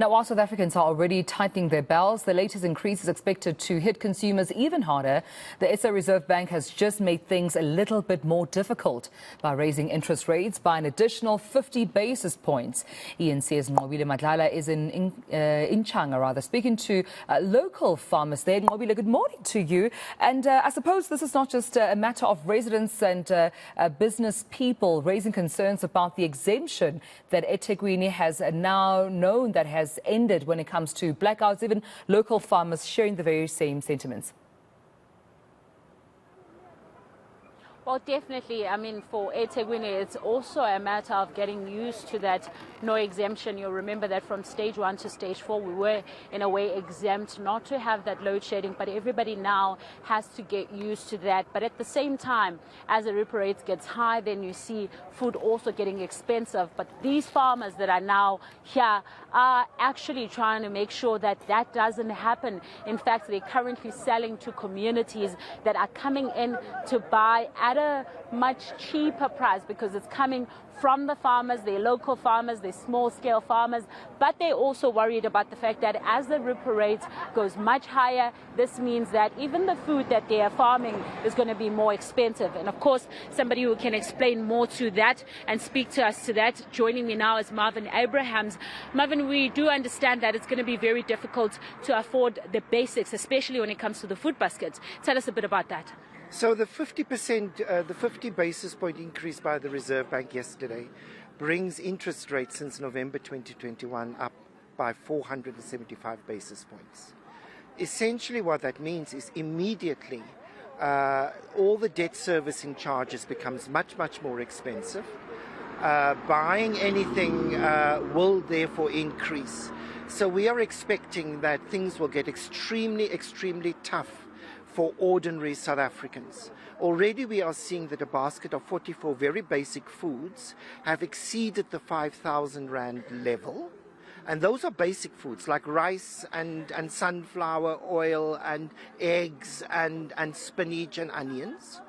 Now, while South Africans are already tightening their belts, the latest increase is expected to hit consumers even harder. The SA Reserve Bank has just made things a little bit more difficult by raising interest rates by an additional 50 basis points. eNCA's Nqobile Madlala is in eNCA, speaking to local farmers there. Nqobile, good morning to you. And I suppose this is not just a matter of residents and business people raising concerns about the exemption that eThekwini has now known that has ended when it comes to blackouts. Even local farmers sharing the very same sentiments. Well, definitely. I mean, for eThekwini, it's also a matter of getting used to that no exemption. You'll remember that from stage 1 to stage 4, we were in a way exempt not to have that load shedding, but everybody now has to get used to that. But at the same time, as the repo rate gets high, then you see food also getting expensive. But these farmers that are now here are actually trying to make sure that that doesn't happen. In fact, they're currently selling to communities that are coming in to buy at a much cheaper price because it's coming from the farmers, they're local farmers, they're small-scale farmers, but they're also worried about the fact that as the repo rate goes much higher, this means that even the food that they are farming is going to be more expensive. And of course, somebody who can explain more to that and speak to us to that, joining me now is Marvin Abrahams. Marvin, we do understand that it's going to be very difficult to afford the basics, especially when it comes to the food baskets. Tell us a bit about that. So the 50 basis point increase by the Reserve Bank yesterday brings interest rates since November 2021 up by 475 basis points. Essentially what that means is immediately all the debt servicing charges becomes much more expensive. Buying anything will therefore increase. So we are expecting that things will get extremely tough for ordinary South Africans. Already we are seeing that a basket of 44 very basic foods have exceeded the 5,000 Rand level. And those are basic foods like rice and sunflower oil and eggs and spinach and onions.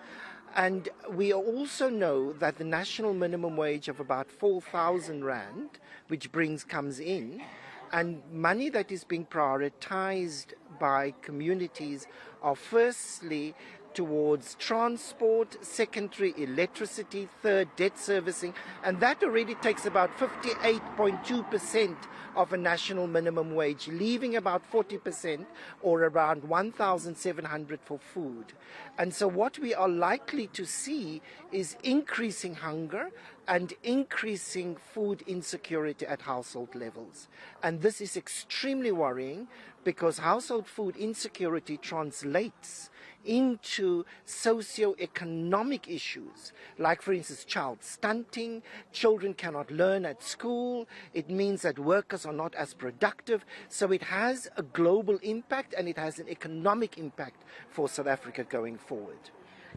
And we also know that the national minimum wage of about 4,000 Rand, which comes in, and money that is being prioritized by communities are firstly towards transport, secondary electricity, third debt servicing, and that already takes about 58.2% of a national minimum wage, leaving about 40% or around 1,700 for food. And so what we are likely to see is increasing hunger and increasing food insecurity at household levels. And this is extremely worrying because household food insecurity translates into socio-economic issues, like, for instance, child stunting. Children cannot learn at school. It means that workers are not as productive. So it has a global impact and it has an economic impact for South Africa going forward.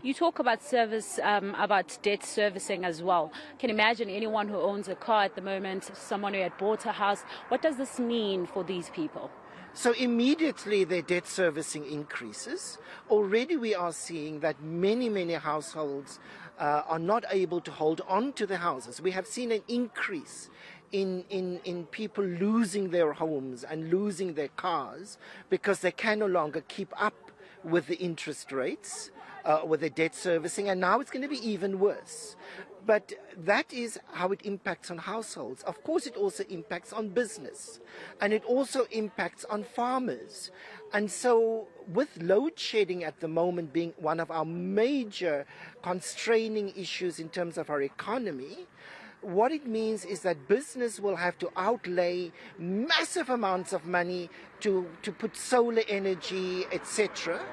You talk about about debt servicing as well. Can you imagine anyone who owns a car at the moment, someone who had bought a house? What does this mean for these people? So immediately their debt servicing increases. Already we are seeing that many households are not able to hold on to their houses. We have seen an increase in people losing their homes and losing their cars because they can no longer keep up with the interest rates, with the debt servicing, and now it's going to be even worse. But that is how it impacts on households. Of course, it also impacts on business, and it also impacts on farmers. And so with load shedding at the moment being one of our major constraining issues in terms of our economy, what it means is that business will have to outlay massive amounts of money to put solar energy, etc.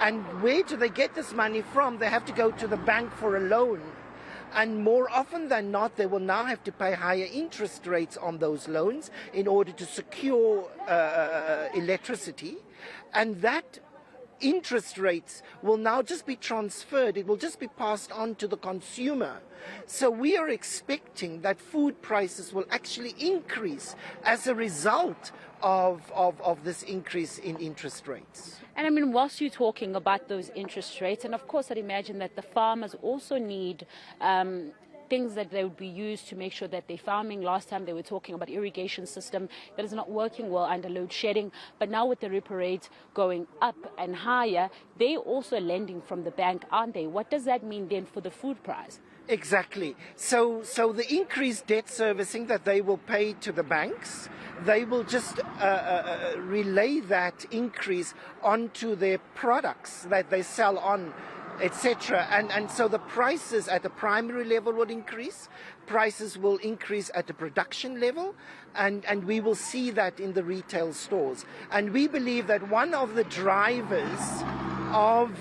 And where do they get this money from? They have to go to the bank for a loan. And more often than not, they will now have to pay higher interest rates on those loans in order to secure electricity. And that interest rates will now just be transferred. It will just be passed on to the consumer. So we are expecting that food prices will actually increase as a result of this increase in interest rates. And I mean, whilst you're talking about those interest rates, and of course I'd imagine that the farmers also need things that they would be used to make sure that they're farming. Last time they were talking about irrigation system that is not working well under load shedding. But now with the repo rate going up and higher, they also lending from the bank, aren't they? What does that mean then for the food price? Exactly. So the increased debt servicing that they will pay to the banks, they will just relay that increase onto their products that they sell on, etc. And so the prices at the primary level will increase. Prices will increase at the production level, and we will see that in the retail stores. And we believe that one of the drivers of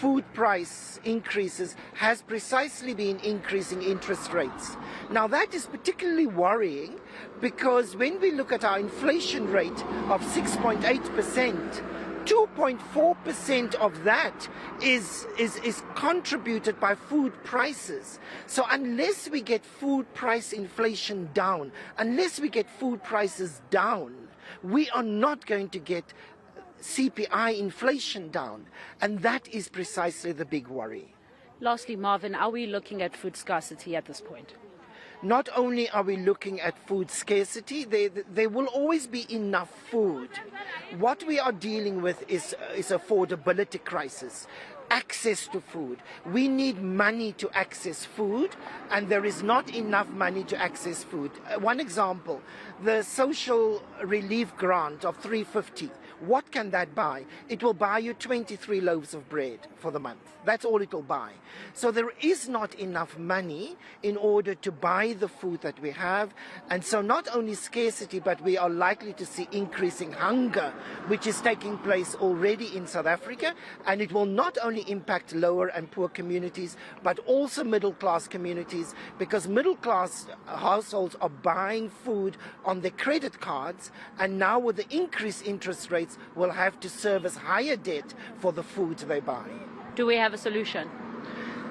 food price increases has precisely been increasing interest rates. Now that is particularly worrying because when we look at our inflation rate of 6.8%, 2.4% of that is contributed by food prices. So unless we get food price inflation down, unless we get food prices down, we are not going to get CPI inflation down. And that is precisely the big worry. Lastly, Marvin, are we looking at food scarcity at this point? Not only are we looking at food scarcity, there will always be enough food. What we are dealing with is affordability crisis. Access to food. We need money to access food, and there is not enough money to access food. One example, the social relief grant of 350. What can that buy? It will buy you 23 loaves of bread for the month. That's all it will buy. So there is not enough money in order to buy the food that we have. And so not only scarcity, but we are likely to see increasing hunger, which is taking place already in South Africa. And it will not only impact lower and poor communities, but also middle-class communities, because middle-class households are buying food on their credit cards, and now with the increased interest rates, will have to service higher debt for the food they buy. Do we have a solution?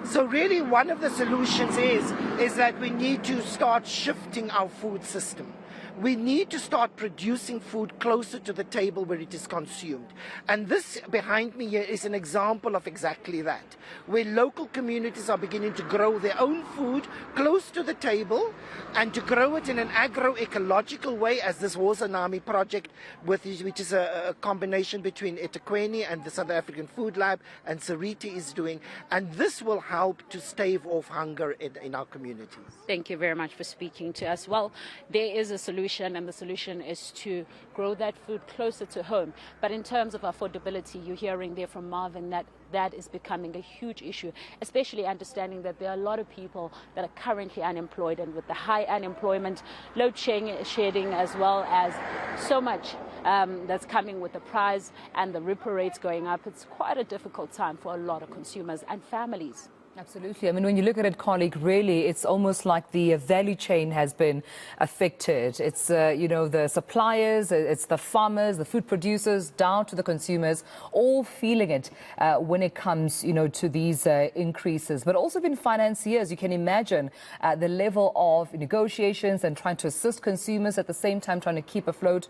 So really one of the solutions is that we need to start shifting our food system. We need to start producing food closer to the table where it is consumed. And this behind me here is an example of exactly that, where local communities are beginning to grow their own food close to the table and to grow it in an agroecological way, as this Wosanami project, which is a combination between eThekwini and the South African Food Lab and Sariti is doing. And this will help to stave off hunger in our communities. Thank you very much for speaking to us. Well, there is a solution, and the solution is to grow that food closer to home. But in terms of affordability, you're hearing there from Marvin that is becoming a huge issue, especially understanding that there are a lot of people that are currently unemployed, and with the high unemployment, load shedding, as well as so much that's coming with the price and the repo rates going up, it's quite a difficult time for a lot of consumers and families. Absolutely. I mean, when you look at it, colleague, really, it's almost like the value chain has been affected. It's, the suppliers, it's the farmers, the food producers, down to the consumers, all feeling it when it comes, to these increases. But also been financiers, you can imagine the level of negotiations and trying to assist consumers at the same time trying to keep afloat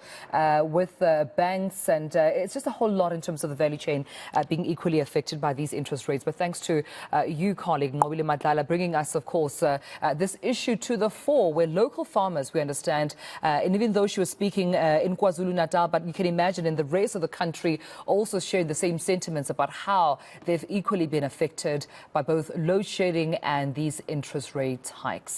with banks. And it's just a whole lot in terms of the value chain being equally affected by these interest rates. But thanks to you, colleague Nqobile Madlala, bringing us, of course, this issue to the fore, where local farmers, we understand, and even though she was speaking in KwaZulu-Natal, but you can imagine in the rest of the country also shared the same sentiments about how they've equally been affected by both load shedding and these interest rate hikes.